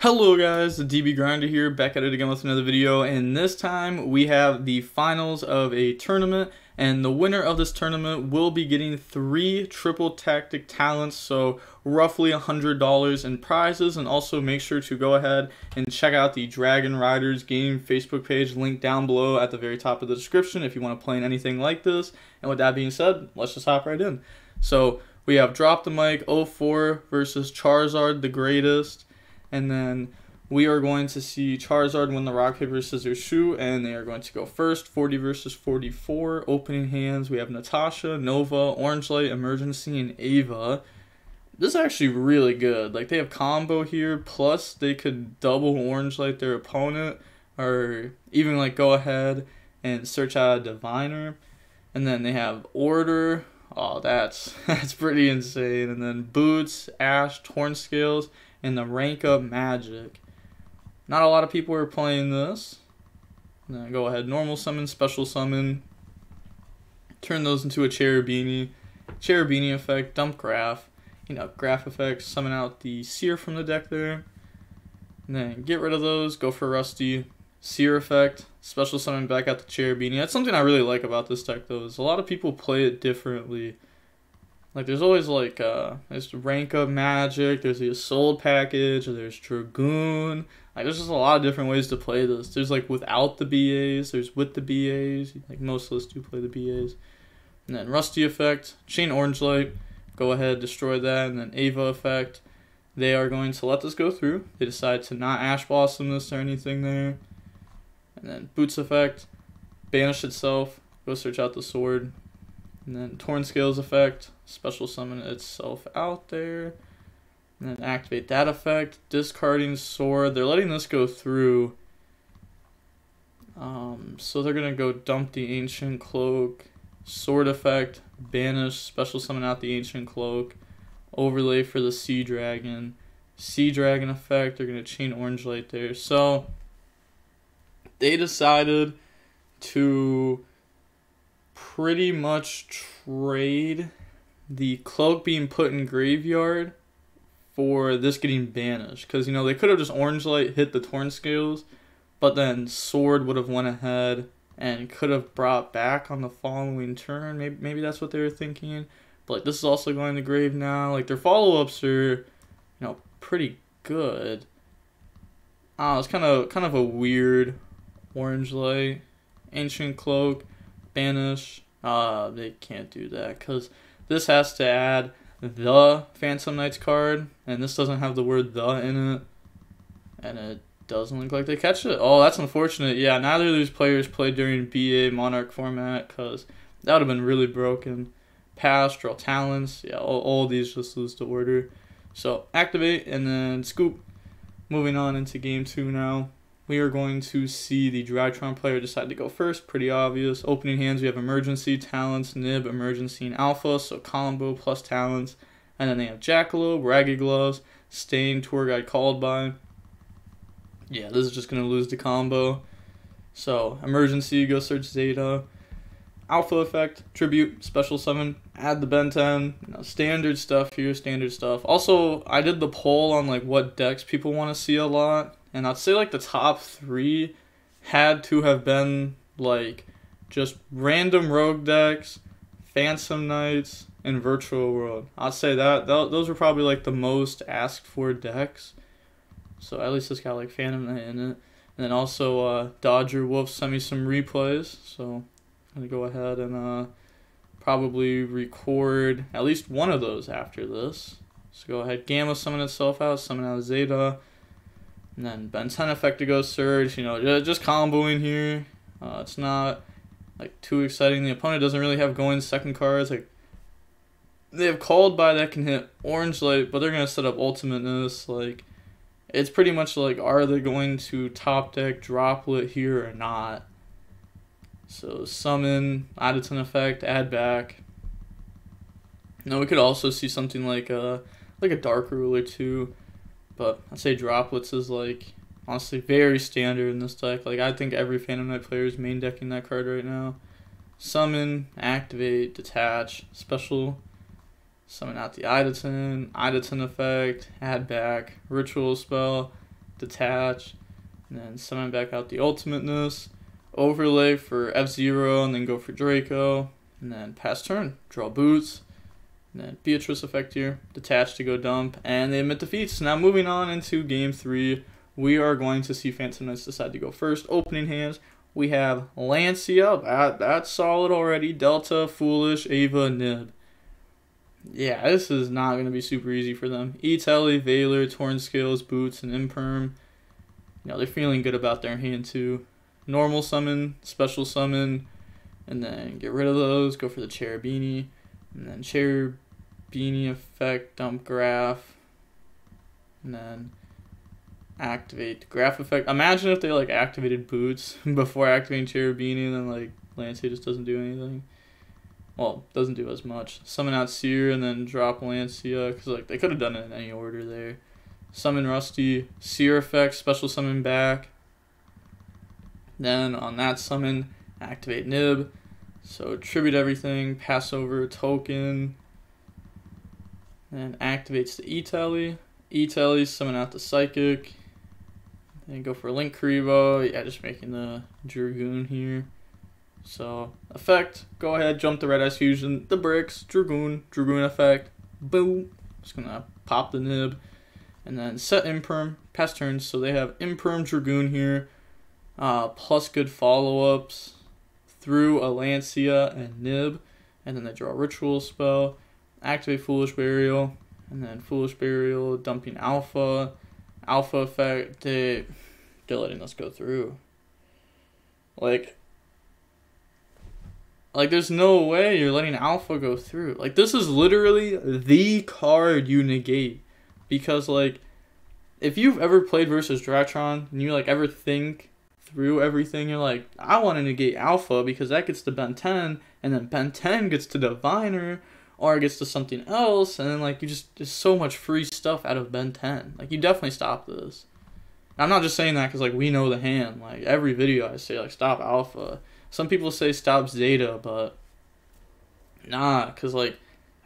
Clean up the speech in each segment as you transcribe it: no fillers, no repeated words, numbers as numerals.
Hello guys, the DB Grinder here, back at it again with another video, and this time we have the finals of a tournament, and the winner of this tournament will be getting 3 triple tactic talents, so roughly $100 in prizes. And also make sure to go ahead and check out the Dragon Riders game Facebook page, linked down below at the very top of the description if you want to play in anything like this. And with that being said, let's just hop right in. So we have Drop the Mic 04 versus Charizard the Greatest. And then we are going to see Charizard win the rock, paper, scissors, shoot, and they are going to go first. 40 versus 44. Opening hands, we have Natasha, Nova, Orange Light, Emergency, and Ava. This is actually really good. Like, they have combo here, plus they could double Orange Light their opponent, or even like go ahead and search out a Diviner. And then they have Order. Oh, that's pretty insane. And then Boots, Ash, Torn Scales, and the rank up Magic. Not a lot of people are playing this. And then go ahead, normal summon, special summon. Turn those into a Cherubini. Cherubini effect, dump Graph. Graph effects, summon out the Seer from the deck there. And then get rid of those, go for Rusty. Seer effect, special summon back out the Cherubini. That's something I really like about this deck though, is a lot of people play it differently. Like, there's always, like, there's rank up Magic, there's the Assault package, there's Dragoon. Like, there's just a lot of different ways to play this. There's, like, without the BAs, there's with the BAs. Like, most lists do play the BAs. And then Rusty effect, Chain Orange Light, go ahead, destroy that. And then Ava effect, they are going to let this go through. They decide to not Ash Blossom this or anything there. And then Boots effect, banish itself, go search out the sword. And then Torn Scales effect, special summon itself out there. And then activate that effect, discarding sword. They're letting this go through. So they're going to go dump the Ancient Cloak, sword effect, banish, special summon out the Ancient Cloak, overlay for the Sea Dragon effect. They're going to chain Orange Light there. So they decided to pretty much trade the cloak being put in graveyard for this getting banished, because they could have just Orange Light hit the Torn Scales, but then sword would have went ahead and could have brought back on the following turn. Maybe that's what they were thinking. But like, this is also going to grave now. Like, their follow-ups are pretty good. It's kind of a weird Orange Light, Ancient Cloak, banish. They can't do that because this has to add the Phantom Knights card, and this doesn't have the word the in it, and it doesn't look like they catch it. Oh, that's unfortunate. Yeah, neither of these players played during BA Monarch format, because that would have been really broken. Pass, draw talents. Yeah, all these just lose to Order. So activate and then scoop. Moving on into game 2 now. We are going to see the Drytron player decide to go first. Pretty obvious. Opening hands, we have Emergency, Talents, Nib, Emergency, and Alpha. So combo plus Talents. And then they have Jackalope, Ragged Gloves, Stain, Tour Guide Called By. Yeah, this is just going to lose the combo. So Emergency, go search Zeta. Alpha effect, Tribute, Special Summon, add the Ben 10. Standard stuff here, standard stuff. Also, I did the poll on like what decks people want to see a lot. And I'd say like the top 3 had to have been like just random rogue decks, Phantom Knights, and Virtual World. I'd say that those were probably like the most asked for decks. So at least it's got like Phantom Knight in it. And then also Dodger Wolf sent me some replays. So I'm going to go ahead and probably record at least one of those after this. So go ahead, Gamma summon itself out, summon out Zeta. And then Ben 10 effect to go Surge, just comboing here. It's not like too exciting. The opponent doesn't really have going second cards. Like, they have Called By that can hit Orange Light, but they're gonna set up Ultimateness. Like, it's pretty much like, are they going to top deck Droplet here or not? So summon, add its an effect, add back. Now we could also see something like a Dark Ruler too. But I'd say Droplets is like honestly very standard in this deck. Like, I think every Phantom Knight player is main decking that card right now. Summon, activate, detach, special, summon out the Idaten effect, add back, ritual spell, detach, and then summon back out the ultimateness, overlay for F0, and then go for Draco, and then pass turn, draw boots, and then Beatrice effect here, detach to go dump, and they emit defeats. Now moving on into game 3, we are going to see Phantom Knights decide to go first. Opening hands, we have Lancia, that's solid already, Delta, Foolish, Ava, Nib. Yeah, this is not going to be super easy for them. E-Telly, Valor, Torn Scales, Boots, and Imperm. You know, they're feeling good about their hand too. Normal summon, special summon, and then get rid of those, go for the Cherubini, and then Cherubini effect, dump Graph, and then activate the Graph effect. Imagine if they like activated Boots before activating Cherubini, and then like Lancia just doesn't do anything. Well, doesn't do as much. Summon out Seer and then drop Lancia, because like they could have done it in any order there. Summon Rusty, Seer effect, special summon back. Then on that summon, activate Nib. So tribute everything, pass over token. Then activates the E-Telly. E-Telly, summon out the Psychic. Then go for Link Kuriboh. Yeah, just making the Dragoon here. So, effect, go ahead, jump the Red Eyes Fusion, the bricks, Dragoon effect, boom. Just gonna pop the Nib. And then set Imperm, pass turns, so they have Imperm Dragoon here, plus good follow-ups through a Lancia and Nib. And then they draw a Ritual spell, activate Foolish Burial, and then Foolish Burial, dumping Alpha. Alpha effect, they're letting us go through. Like, there's no way you're letting Alpha go through. Like, this is literally the card you negate. Because, like, if you've ever played versus Drytron, and you, like, ever think through everything, you're like, I want to negate Alpha because that gets to Ben 10, and then Ben 10 gets to Diviner, or it gets to something else, and then, like, there's so much free stuff out of Ben 10. Like, you definitely stop this. I'm not just saying that because, like, we know the hand. Like, every video I say, like, stop Alpha. Some people say stop Zeta, but nah, because, like,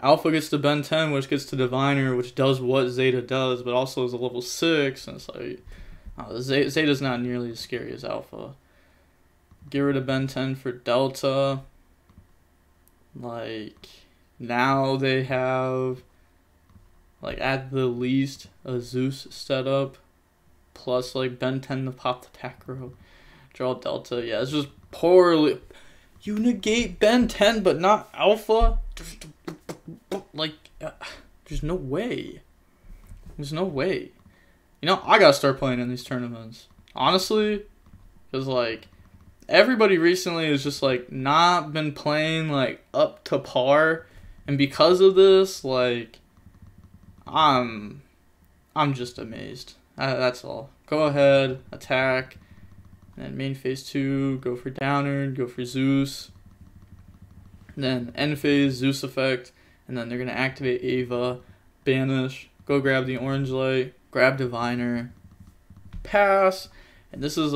Alpha gets to Ben 10, which gets to Diviner, which does what Zeta does, but also is a level 6, and it's like, Zeta's not nearly as scary as Alpha. Get rid of Ben 10 for Delta. Like, now they have, like, at the least, a Zeus setup, plus, like, Ben 10 to pop the Takro. Draw Delta, yeah, it's just poorly. You negate Ben 10, but not Alpha? Like, there's no way. There's no way. You know, I gotta start playing in these tournaments. Honestly, because, like, everybody recently has just, like, not been playing, like, up to par. And because of this, like, I'm just amazed. That's all. Go ahead, attack. And then main phase 2, go for Downer, go for Zeus. And then end phase, Zeus effect. And then they're going to activate Ava, banish, go grab the orange light, grab Diviner, pass. And this is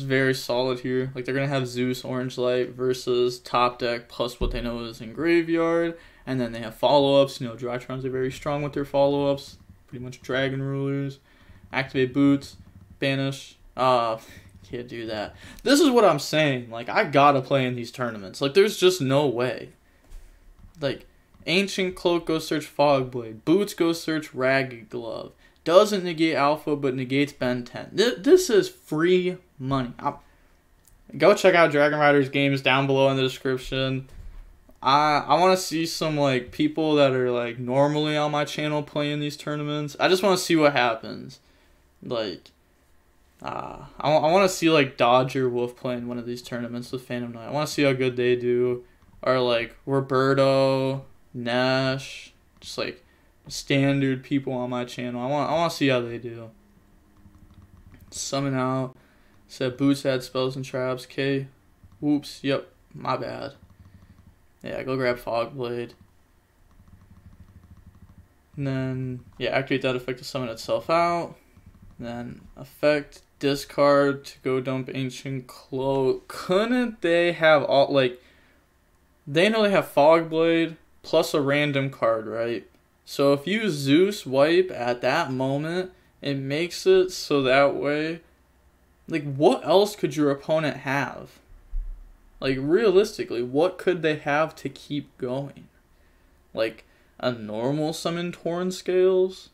very solid here. Like, they're going to have Zeus, orange light versus top deck plus what they know is in graveyard. And then they have follow-ups. You know, Drytrons are very strong with their follow-ups. Pretty much dragon rulers. Activate boots, banish. Can't do that. This is what I'm saying. Like, I gotta play in these tournaments. Like, there's just no way. Like, Ancient Cloak, go search Fogblade. Boots, go search Ragged Glove. Doesn't negate Alpha, but negates Ben 10. This is free money. Go check out Dragon Riders games down below in the description. I want to see some, like, people that are, like, normally on my channel playing these tournaments. I just want to see what happens. Like, I want to see, like, Dodger Wolf playing one of these tournaments with Phantom Knight. I want to see how good they do. Or, like, Roberto, Nash, just, like, standard people on my channel. I want to see how they do. Summon out. Said Boots had spells and traps. Okay. Whoops. Yep. My bad. Yeah, go grab Fogblade. And then, yeah, activate that effect to summon itself out. Then, effect, discard to go dump Ancient Cloak. Couldn't they have all, like, they know they have Fogblade plus a random card, right? So if you Zeus wipe at that moment, It makes it so that way, like, what else could your opponent have? Like, realistically, what could they have to keep going? Like, a normal summon Torn Scales?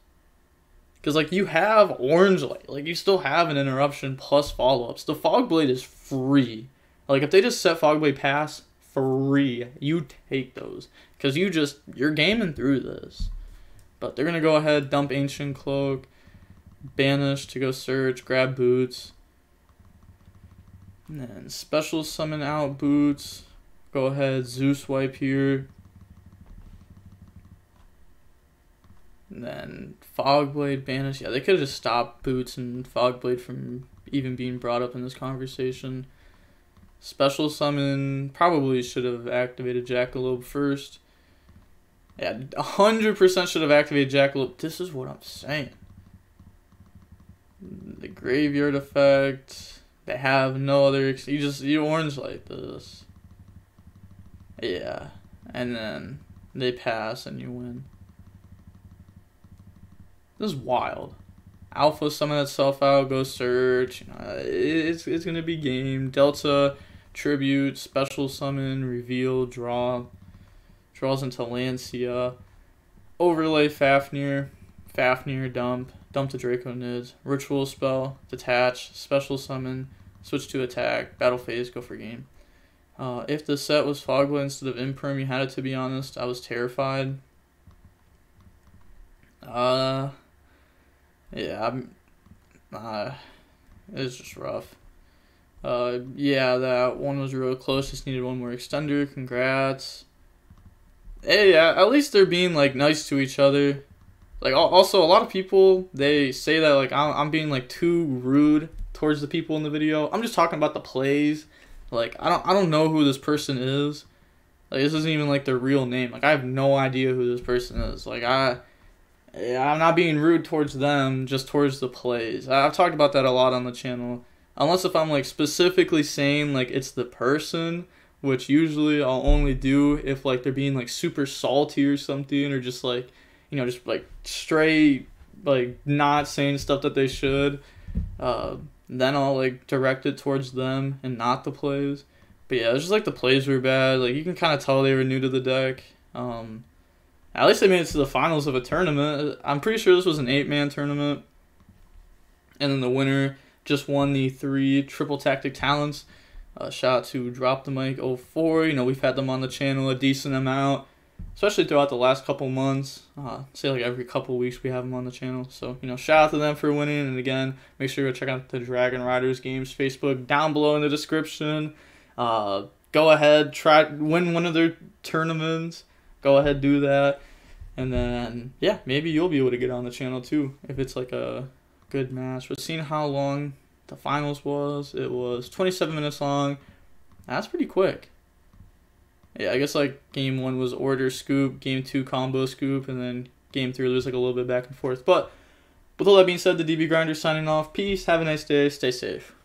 Because, like, you have Orange Light. Like, you still have an interruption plus follow-ups. The Fog Blade is free. Like, if they just set Fog Blade pass, free. You take those. Because you're gaming through this. But they're going to go ahead, dump Ancient Cloak, banish to go search, grab Boots. And then special summon out Boots. Go ahead, Zeus wipe here. And then Fogblade banish. Yeah, they could have just stopped Boots and Fogblade from even being brought up in this conversation. Special summon, probably should have activated Jackalope first. Yeah, 100% should have activated Jackalope. This is what I'm saying. The Graveyard effect. They have no other. You Orange Light this. Yeah, and then they pass and you win. This is wild. Alpha summon itself out, go search. It's gonna be game. Delta, tribute, special summon, reveal, draw. Draws into Lancia. Overlay Fafnir. Fafnir, dump. Dump to Draco Nids. Ritual spell, detach, special summon, switch to attack, battle phase, go for game. If the set was Fogblade instead of Imperm, you had it, to be honest. I was terrified. Yeah, it's just rough. Yeah, that one was real close, just needed one more extender, congrats. Hey, at least they're being, like, nice to each other. Like, also, a lot of people, they say that, like, I'm being, like, too rude towards the people in the video. I'm just talking about the plays. Like, I don't know who this person is. Like, this isn't even, like, their real name. Like, I have no idea who this person is. Like, I'm not being rude towards them, just towards the plays. I've talked about that a lot on the channel. Unless if I'm, like, specifically saying, like, it's the person, which usually I'll only do if, like, they're being, like, super salty or something, or just, like, you know, just, like, straight, like, not saying stuff that they should. Then I'll, like, direct it towards them and not the plays. But yeah, it's just, like, the plays were bad. Like, you can kind of tell they were new to the deck. At least they made it to the finals of a tournament. I'm pretty sure this was an 8-man tournament. And then the winner just won the 3 triple tactic talents. Shout out to Drop the Mic 04. You know, we've had them on the channel a decent amount, especially throughout the last couple months. Say like every couple weeks we have them on the channel. So, you know, shout out to them for winning. And again, make sure you go check out the Dragon Riders Games Facebook down below in the description. Go ahead, win one of their tournaments. Go ahead, do that. And then, yeah, maybe you'll be able to get on the channel too if it's like a good match. But seeing how long the finals was, it was 27 minutes long. That's pretty quick. Yeah, I guess like game 1 was order scoop, game 2 combo scoop, and then game 3 there's like a little bit back and forth. But with all that being said, the DB Grinder signing off. Peace, have a nice day, stay safe.